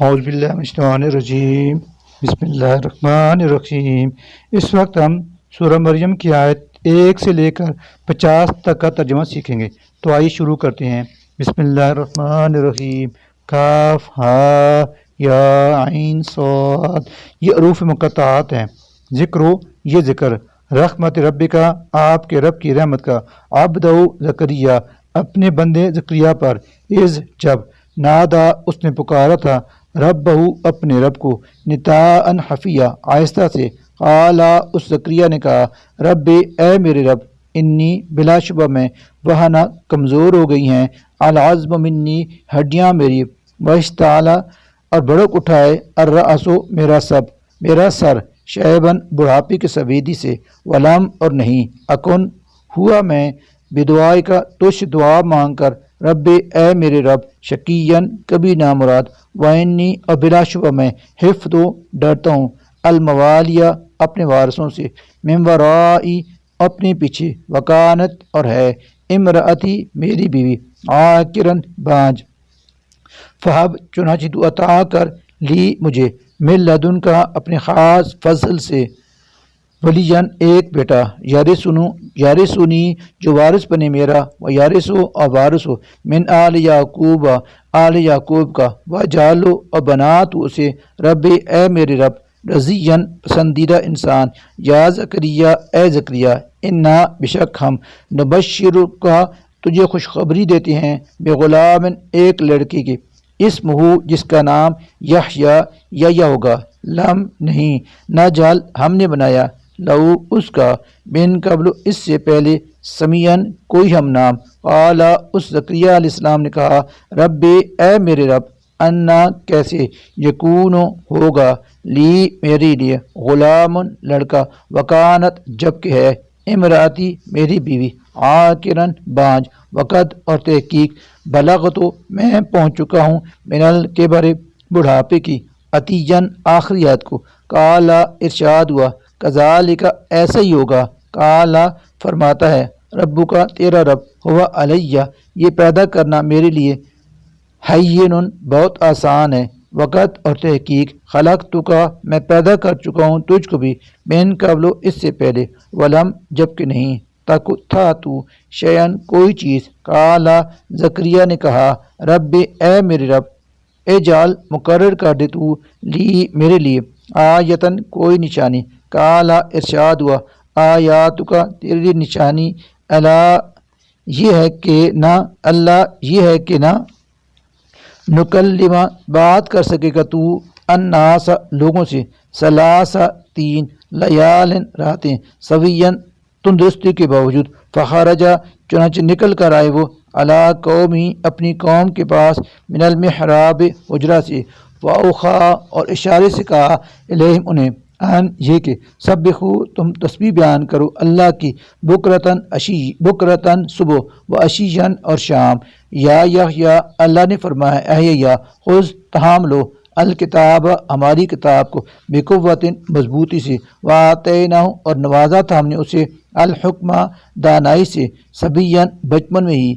اعوذ باللہ من الشیطان الرجیم بسم اللہ الرحمن الرحیم۔ اس وقت ہم سورہ مریم کی آیت 1 سے لے کر 50 تک کا ترجمہ سیکھیں گے، تو آئیے شروع کرتے ہیں۔ بسم اللہ الرحمن الرحیم۔ کاف ہا یا عین صاد، یہ حروف مقطعات ہیں۔ ذکر یہ ذکر، رحمت رب کا، آپ کے رب کی رحمت کا، عبدہ زکریا، اپنے بندے زکریا پر، اذ جب، نادا اس نے پکارا تھا، ربہ اپنے رب کو، نداءً خفیہ آہستہ سے، قالا اس زکریا نے کہا، رب اے میرے رب، انی بلا شبہ میں، وہنا کمزور ہو گئی ہیں، العظم منی ہڈیاں میری، واشتعل اور بڑک اٹھائے، الرأس میرا سر، شیباً بڑھاپے کے سویدی سے، ولم اور نہیں، اکن ہوا میں، بدعائی کا تجھ دعا مانگ کر، رب اے میرے رب، شقیًا کبھی نامراد، وانی اور بلا شبہ میں، حفظ ڈرتا ہوں، الموالیہ اپنے وارثوں سے، من ورائی اپنے پیچھے، وکانت اور ہے، امراتی میری بیوی، عاقرن بانج، فہب چنانچہ تو عطا کر، لی مجھے، من لدن کا اپنے خاص فضل سے، ولیًا ایک بیٹا، یارثنی جو وارث بنے میرا، و یارثو اور وارث ہو، من آل یعقوب آل یعقوب کا، وجعلہ اور بنا تو اسے، رب اے میرے رب، رضیًا پسندیدہ انسان، یا زکریا اے زکریا، انا بشک ہم، نبشرک تجھے خوشخبری دیتے ہیں، بغلام ایک لڑکی کی، اسمہ جس کا نام یحییٰ ہوگا، لم نہیں، نجعل ہم نے بنایا، لہو اس کا، من قبل اس سے پہلے، سمیعاً کوئی ہم نام، قالا اس زکریا علیہ السلام نے کہا، رب اے میرے رب، انا کیسے، یکون ہوگا، لی میرے لیے، غلام لڑکا، وکانت جبکہ ہے، امراتی میری بیوی، عاقرن بانج، وقد اور تحقیق، بلغت میں پہنچ چکا ہوں، من الکبر بڑھاپے کی، عتیًا آخری آیت کو، قالا ارشاد ہوا، کذالک ایسا ہی ہوگا، قالا فرماتا ہے، ربو کا تیرا رب، ہوا علیہ یہ پیدا کرنا میرے لیے، ہین بہت آسان ہے، وقت اور تحقیق، خلقتک میں پیدا کر چکا ہوں تجھ کو بھی، من قبل اس سے پہلے، ولم جبکہ نہیں، تک تھا تو، شیئن کوئی چیز، قالا زکریا نے کہا، رب اے میرے رب، اجعل مقرر کر دے تو، لی میرے لیے، آیتن کوئی نشانی، قالا ارشاد ہوا، آیاتک تیری نشانی، اللہ یہ ہے کہ نہ نکلم بات کر سکے گا تو، الناس لوگوں سے، ثلاث تین، لیال راتیں، سویاً تندرستی کے باوجود، فخرجا چنانچہ نکل کر آئے وہ، علی قومی اپنی قوم کے پاس، من المحراب حجرہ سے، واوخا اور اشارے سے کہا، الیہم انہیں، ان یہ کہ، سبحو تم تسبیح بیان کرو اللہ کی، بکرتن صبح، و عشیًا اور شام، یا یحییٰ اللہ نے فرمایا، اے یحییٰ خذ تھام لو، الکتاب ہماری کتاب کو، بقوت مضبوطی سے، وآتیناہ اور نوازا تھا ہم نے اسے، الحکمہ دانائی سے، صبیًا بچپن میں ہی،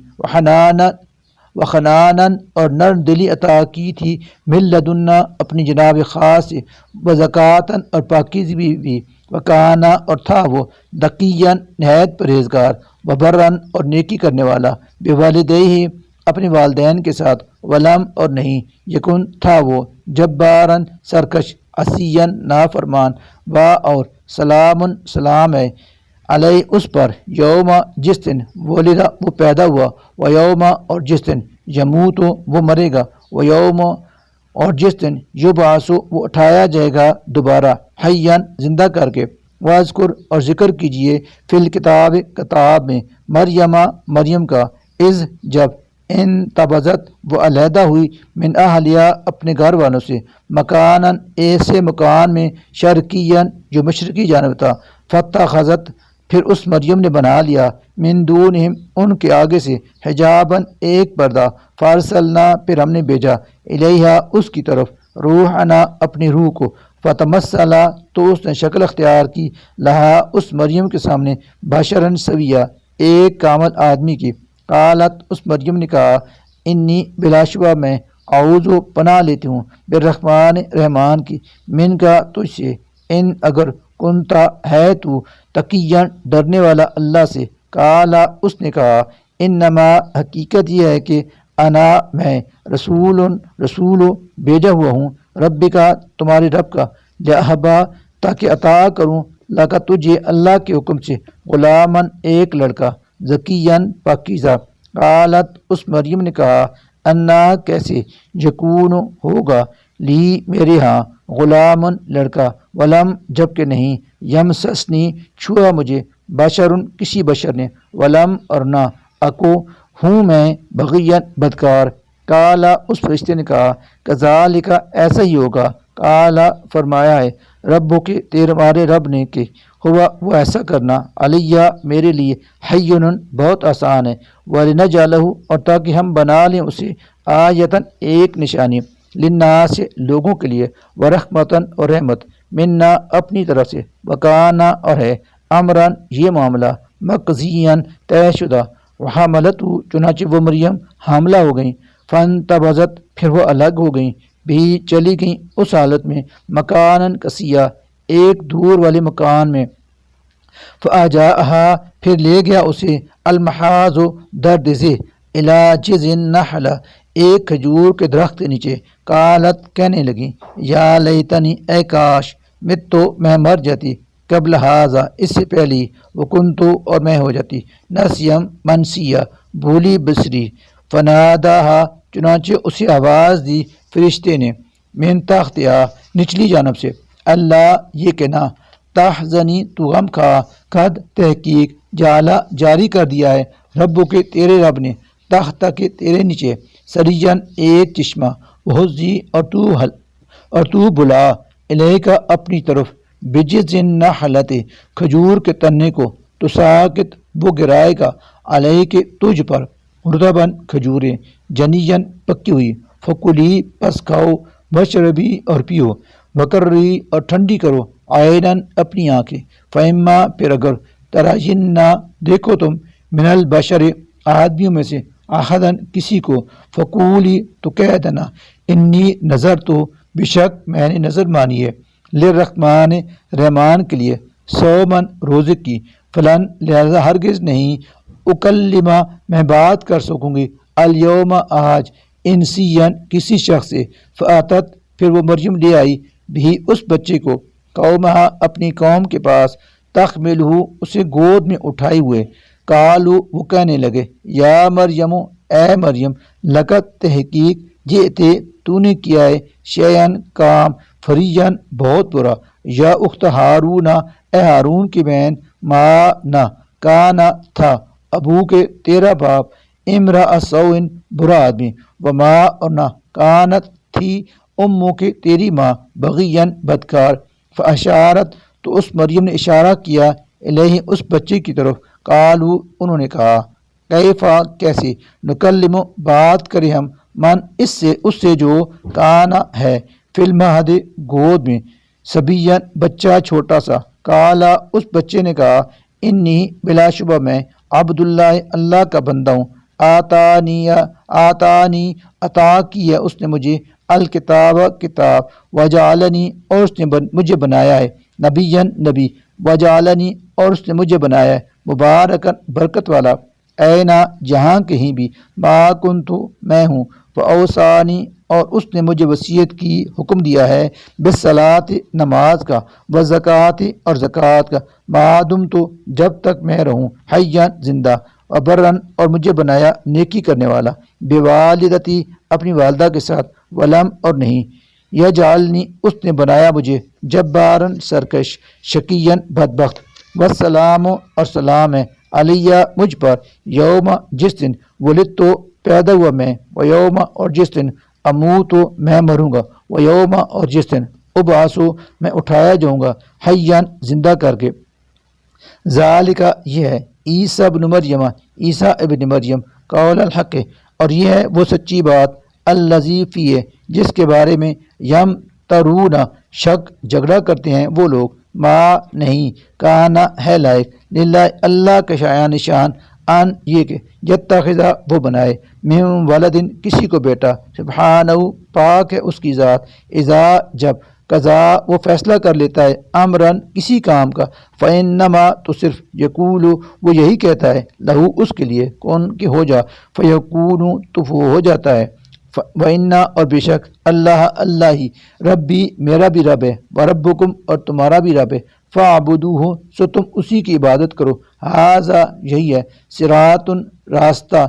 وخناناً اور نرم دلی عطا کی تھی، من لدنا اپنی جناب خاص سے، وزکاتاً اور پاکیزگی بھی، وکانا اور تھا وہ، تقیاً نہایت پرہیزگار، وبرًا اور نیکی کرنے والا، بوالدیہ اپنے والدین کے ساتھ، ولم اور نہیں، یکن تھا وہ، جباراً سرکش، عصیاً نافرمان، اور سلام ہے، علیہ اس پر، یوم جس دن، ولدہ وہ پیدا ہوا، و یوم اور جس دن، یموت وہ مرے گا، و یوم اور جس دن، یبعث وہ اٹھایا جائے گا دوبارہ، حیًّا زندہ کر کے، واذکر اور ذکر کیجئے، فی الکتاب کتاب میں، مریم کا، اذ جب، انتبذت وہ علیحدہ ہوئی، من اہلیہ اپنے گھر والوں سے، مکاناً ایسے مکان میں، شرقیاً جو مشرقی جانب تھا، فاتخذت پھر اس مریم نے بنا لیا، من دونہم ان کے آگے سے، حجاباً ایک پردہ، فارسلنا پھر ہم نے بھیجا، الیہا اس کی طرف، روحنا اپنی روح کو، فتمثل تو اس نے شکل اختیار کی، لہا اس مریم کے سامنے، بشراً سویہ ایک کامل آدمی کی، قالت اس مریم نے کہا، انی بلا شبہ میں، اعوذ پناہ لیتی ہوں بالرحمن رحمان کی من کا تجھ سے ان اگر کنتا ہے تو تقیاً ڈرنے والا اللہ سے کالا اس نے کہا انما حقیقت یہ ہے کہ انا میں رسول بھیجا ہوا ہوں رب کا تمہارے رب کا لہبا تاکہ عطا کروں لکا تجھے اللہ کے حکم سے غلامن ایک لڑکا ذکیاً پاکیزہ قالت اس مریم نے کہا انا کیسے یکون ہوگا لی میرے ہاں غلامن لڑکا ولم جبکہ نہیں یمسسنی چھوا مجھے بشرن کسی بشر نے ولم اور نہ اکو ہوں میں بغین بدکار کالا اس فرشتے نے کہا کذالک ایسا ہی ہوگا کالا فرمایا ہے ربو کے تمہارے رب نے کہ ہوا وہ ایسا کرنا علیہ میرے لیے حیٌ بہت آسان ہے ولنجعلہ اور تاکہ ہم بنا لیں اسے آیتاً ایک نشانی للناس لوگوں کے لیے ورحمتاً اور رحمت منا اپنی طرف سے وکانا اور ہے امراً یہ معاملہ مقضیاً طے شدہ وحملت چنانچہ وہ مریم حاملہ ہو گئیں فانتبذت پھر وہ الگ ہو گئیں بھی چلی گئیں اس حالت میں مکاناً قصیہ ایک دور والے مکان میں فاجاءہا پھر لے گیا اسے المحاذ درد سے الی جذع النخل ایک کھجور کے درخت کے نیچے قالت کہنے لگی یا لیتنی اے کاش مت تو میں مر جاتی قبل ھذا اس سے پہلی وکنتو اور میں ہو جاتی نسیم منسیہ بھولی بسری فناداہا چنانچہ اسے آواز دی فرشتے نے من تحتہا نچلی جانب سے اللہ یہ کہنا تحزنی تو غم کھا قد تحقیق جالا جاری کر دیا ہے ربو کے تیرے رب نے تحت کے تیرے نیچے سریجن ایک چشمہ وحزی اور تو بلا الیکا اپنی طرف بجذع النخلۃ کھجور کے تنے کو تساقط وہ گرائے گا علیہ کے تجھ پر رطباً کھجوریں جنیاً پکی ہوئی فکلی پس کھاؤ وشربی اور پیو وقرری اور ٹھنڈی کرو عیناً اپنی آنکھیں فیما پھر اگر تراجنہ دیکھو تم من البشر آدمیوں میں سے احدن کسی کو فقولی تو کہہ دینا انی نظر تو بشک میں نے نظر مانی ہے للرحمن رحمان کے لیے صومن روزے کی فلن لہذا ہرگز نہیں اکلمہ میں بات کر سکوں گی الیوم آج انسین کسی شخص سے فاتت پھر وہ مریم لے آئی بھی اس بچے کو قومہا اپنی قوم کے پاس تحملہ اسے گود میں اٹھائے ہوئے قالو وہ کہنے لگے یا مریم اے مریم لقد تحقیق جئتے تو نے کیا ہے شیئن کام فریجن بہت برا یا اخت ہارون اے ہارون کی بہن ما نہ کانا تھا ابو کے تیرا باپ امرا سوئن برا آدمی وما اور نہ کانت تھی امو کے تیری ماں بغین بدکار فاشارت تو اس مریم نے اشارہ کیا الیہ اس بچے کی طرف قالو انہوں نے کہا کیفا کیسے نکلم بات کرے ہم من اس سے جو کانا ہے فی المہد گود میں صبیًا بچہ چھوٹا سا کالا اس بچے نے کہا انی بلا شبہ میں عبداللہ اللہ کا بندہ ہوں آتانی عطا کی ہے اس نے مجھے الکتاب کتاب وجعلنی اور اس نے مجھے بنایا ہے نبیًا نبی وجعلنی اور اس نے مجھے بنایا ہے مبارکن برکت والا اینا جہاں کہیں بھی ما کنتو میں ہوں فاوصانی اور اس نے مجھے وصیت کی حکم دیا ہے بالصلاۃ نماز کا وزکوٰۃ اور زکوٰۃ کا ما دمت جب تک میں رہوں حیًا زندہ وبرًا اور مجھے بنایا نیکی کرنے والا بوالدتی اپنی والدہ کے ساتھ ولم اور نہیں یجعلنی اس نے بنایا مجھے جباراً سرکش شقیًا بدبخت والسلام اور سلام ہے علیہ مجھ پر یوم جس دن ولدت تو پیدا ہوا میں و یوم اور جس دن اموت میں مروں گا و یوم اور جس دن ابعث میں اٹھایا جاؤں گا حیًا زندہ کر کے ذالکہ یہ ہے عیسیٰ ابن مریم عیسیٰ ابن مریم قول الحق اور یہ ہے وہ سچی بات الذی فیہ جس کے بارے میں یم ترون شک جھگڑا کرتے ہیں وہ لوگ ما نہیں کانا ہے لائق للہ اللہ کا شایان نشان ان یہ کہ یتخذا وہ بنائے من ولدن کسی کو بیٹا سبحانہ پاک ہے اس کی ذات اذا جب قضا وہ فیصلہ کر لیتا ہے امرن کسی کام کا فإنما تو صرف یقول وہ یہی کہتا ہے لہو اس کے لیے کون کہ ہو جا فیکون تو وہ ہو جاتا ہے وَإِنَّا اور بے شک اللہ ہی ربی میرا بھی رب ہے وربکم اور تمہارا بھی رب ہے فَاعْبُدُوهُ سو تم اسی کی عبادت کرو ھذا یہی ہے صراط راستہ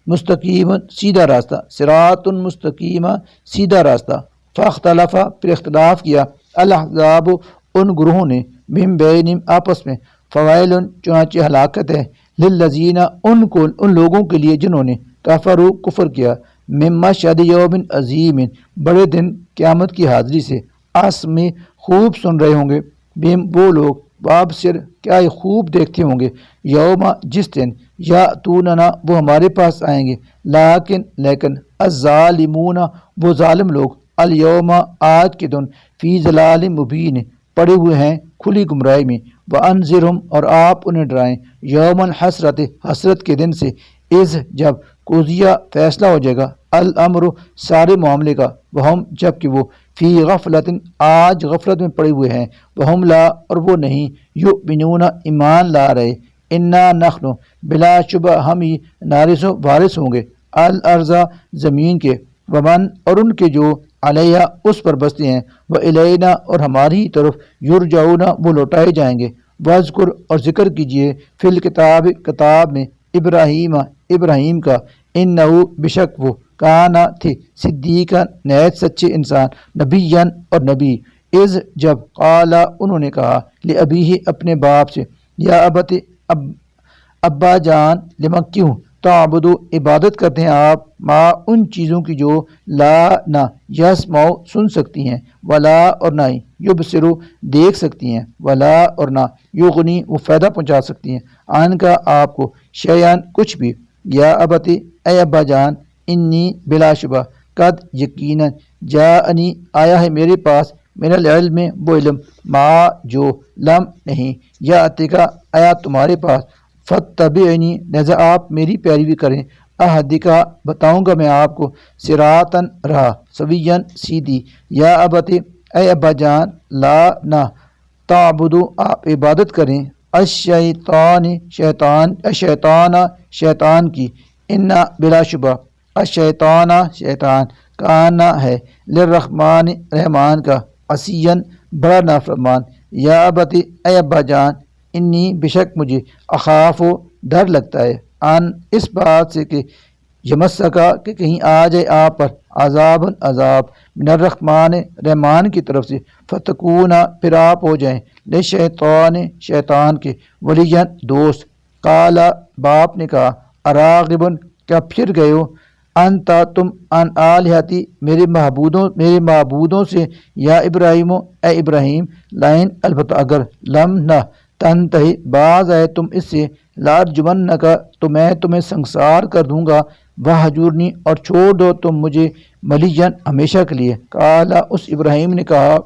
مستقیم سیدھا راستہ صراط مستقیم سیدھا راستہ فاختلف پھر اختلاف کیا الاحزاب ان گروہوں نے من بینہم آپس میں فویل چنانچہ ہلاکت ہے للذین ان لوگوں کے لیے جنہوں نے کفروا کفر کیا من مشہد یوم عظیم بڑے دن قیامت کی حاضری سے آسم خوب سن رہے ہوں گے بیم وہ لوگ وابصر کیا یہ خوب دیکھتے ہوں گے یوم جس دن یاتوننا وہ ہمارے پاس آئیں گے لیکن الظالمون وہ ظالم لوگ الیوم آج کے دن فی ضلال مبین پڑے ہوئے ہیں کھلی گمراہی میں وانذرہم اور آپ انہیں ڈرائیں یوم الحسرت حسرت کے دن سے اذ جب قضیہ فیصلہ ہو جائے گا الامر سارے معاملے کا وہم جب کہ وہ فی غفلت آج غفلت میں پڑے ہوئے ہیں وہم لا اور وہ نہیں یؤمنون ایمان لا رہے انا نحن بلا شبہ ہم ہی نارث و وارث ہوں گے الارض زمین کے ومن اور ان کے جو علیہ اس پر بستے ہیں والینا اور ہماری طرف یرجعون وہ لوٹائے جائیں گے واذکر اور ذکر کیجئے فی الکتاب کتاب میں ابراہیم کا انہو بشک وہ کانا تھے صدیقا نہایت سچے انسان نبیًا اور نبی اذ جب قالا انہوں نے کہا لابیہ اپنے باپ سے یا ابت ابا جان لما کیوں تعبدو عبادت کرتے ہیں آپ ما ان چیزوں کی جو لا نہ یسمعو سن سکتی ہیں ولا اور نہ ہی یبصرو دیکھ سکتی ہیں ولا اور نہ یغنی وہ فائدہ پہنچا سکتی ہیں آن کا آپ کو شیئن کچھ بھی یا ابتی اے ابا جان انی بلا شبہ قد یقیناً جاءنی آیا ہے میرے پاس من العلم وہ علم ما جو لم نہیں یا اتکا آیا تمہارے پاس فتبعنی لہذا آپ میری پیروی کریں اہدکا بتاؤں گا میں آپ کو صراطن راہ سویًا سیدھی یا ابتی اے ابا جان لا نہ تعبدو آپ عبادت کریں شیطان کی انا بلا شبہ شیطان کانا ہے للرحمن رحمان کا عصیًا بڑا نافرمان یا ابتی اے ابا جان انی بشک مجھے اخاف و ڈر لگتا ہے ان اس بات سے کہ یمسکا کہ کہیں آ جائے آپ پر عذاب من الرحمن رحمان کی طرف سے فتکونا پھر آپ ہو جائیں شیطان کے ولیًا دوست قالا باپ نے کہا اراغبن کیا پھر گئے ہو انتا تم ان آلہتی میرے معبودوں سے یا ابراہیم اے ابراہیم لائن البتہ اگر لم نہ تنتہی باز آئے تم اس سے لارجمنکا تو میں تمہیں سنگسار کر دوں گا وہجورنی اور چھوڑ دو تم مجھے ملیًا ہمیشہ کے لیے قالا اس ابراہیم نے کہا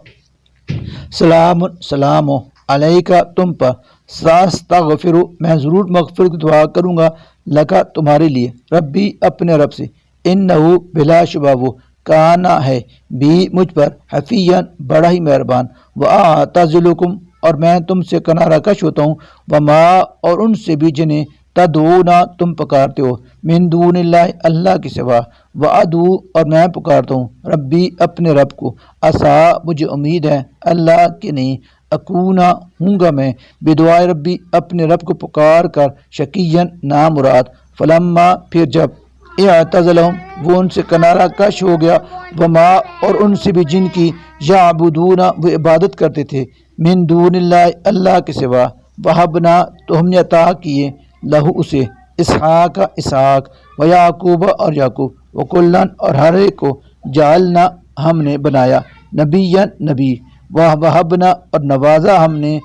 سلام علیکہ تم پر ساستغفر میں ضرور مغفرت کی دعا کروں گا لکا تمہارے لیے ربی اپنے رب سے انہو بلا شبہ وہ کانا ہے بھی مجھ پر حفیًا بڑا ہی مہربان واعتزلکم اور میں تم سے کنارہ کش ہوتا ہوں وما اور ان سے بھی جنہیں تدعونا تم پکارتے ہو من دون اللہ اللہ کے سوا وادعو اور میں پکارتا ہوں ربی اپنے رب کو عسا مجھے امید ہے اللہ کہ نہیں اکونا ہوں گا میں بدعائے ربی اپنے رب کو پکار کر شقیًا نامراد فلما پھر جب اعتزلہم وہ ان سے کنارہ کش ہو گیا وما اور ان سے بھی جن کی یعبدونا وہ عبادت کرتے تھے من دون اللہ اللہ کے سوا وہبنا تو ہم نے عطا کیے لہو اسے اسحاق و یعقوب اور یعقوب وکلن اور ہر ایک کو جعلنا ہم نے بنایا نبیًا نبی وہبنا اور نوازا ہم نے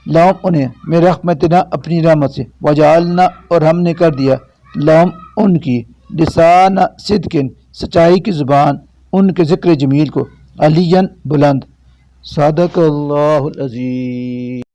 لہم انہیں میں رحمتنا اپنی رحمت سے وجعلنا اور ہم نے کر دیا لہم ان کی لسان صدقن سچائی کی زبان ان کے ذکر جمیل کو علیًا بلند صدق اللہ العظیم.